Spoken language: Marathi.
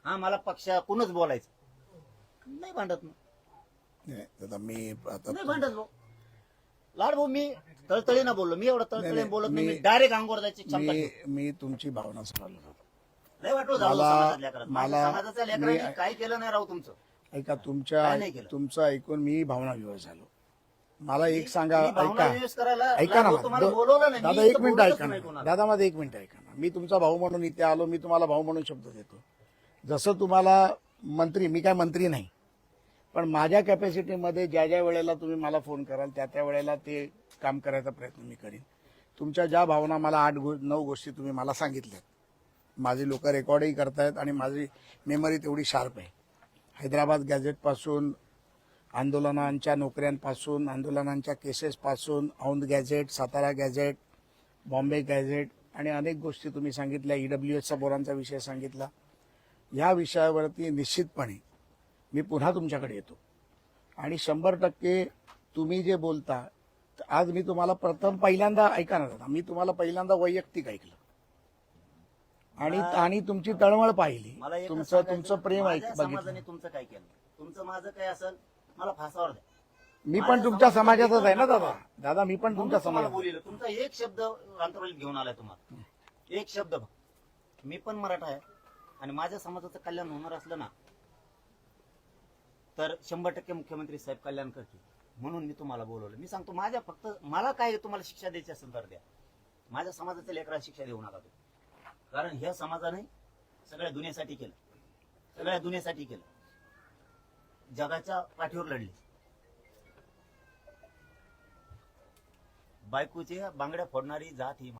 हा मला पक्षाकडूनच बोलायचं नाही, भांडत नाही दादा मी आता नाही भांडत भाऊ. लाड भाऊ मी तळतळीनं बोललो, मी एवढं तळतळीने बोलत नाही, मी मी- डायरेक्ट अंगावर जायची क्षमता ठेवतो. मी तुमची भावना समजलो होतो. नाही वाटलं जाऊ मला- समाजातल्या लेकराला. माझ्या मला- समाजाच्या मी- लेकरांनी काय केलं नाही राव तुमचं. ऐका काय नाही केलं? तुमचं ऐकून मी भावना विवश झालो. मला एक सांगा, मी भावना ऐका विवेश करायला ऐका लाड ना भाऊ तुम्हाला बोलवलं नाही. दादा, मी एक इथं मिनिट बोलतच ऐका नाही ना कोणाला. दादा, माझं एक मिनिट ऐका ना. मी तुमचा भाऊ म्हणून इथे आलो, मी तुम्हाला भाऊ म्हणून शब्द देतो. जसं तुम्हाला मंत्री, मी काय मंत्री नाही, पण माझ्या कॅपॅसिटीमध्ये ज्या ज्या वेळेला तुम्ही मला फोन कराल त्या त्या वेळेला ते काम करायचा प्रयत्न मी करीन. तुमच्या ज्या भावना मला 8-9 गोष्टी तुम्ही मला सांगितल्यात, माझी लोक रेकॉर्डही करतायत आणि माझी मेमरी तेवढी शार्प आहे. हैदराबाद गॅझेटपासून, आंदोलनांच्या नोकऱ्यांपासून, आंदोलनांच्या केसेसपासून, Aundh gazette, Satara gazette, Bombay gazette आणि अनेक गोष्टी तुम्ही सांगितल्या. EWSचा बोरांचा विषय सांगितला. ह्या विषयावरती निश्चितपणे मी पुन्हा तुमच्याकडे येतो आणि 100% तुम्ही जे बोलता, आज मी तुम्हाला पहिल्यांदा ऐका ना दादा, मी तुम्हाला पहिल्यांदा वैयक्तिक ऐकलं आणि तुमची तळमळ पाहिली, मला एकच तुमचं सांगायचं, प्रेम माझ्या बघितलं. समाजाने तुमचं काय केलं, तुमचं माझं काय असेल मला फासावर द्या. मी पण माझ्या तुमच्या समाजाचा समाजाचाच आहे ना विकास दादा. दादा मी पण तुमच्या म्हणून तुम्हाला समाजात. बोलिलं. तुमचा एक शब्द अंतरावलीत घेऊन आलाय तुम्हाला, एक शब्द फक्त. मी पण मराठा आहे आणि माझ्या समाजाचं कल्याण होणार असलं ना तर 100% मुख्यमंत्री साहेब कल्याण करतील म्हणून मी तुम्हाला बोलवलं. मी सांगतो, माझ्या फक्त मला काय तुम्हाला शिक्षा द्यायची असेल तर द्या, माझ्या समाजाच्या लेकराला शिक्षा देऊ नका तुम्ही. कारण ह्या समाजाने सगळ्या दुनियेसाठी केलं, सगळ्या दुनियेसाठी केलं, जगाच्या पाठीवर लढले. बायकोचे बांगड्या फोडणारी जात ही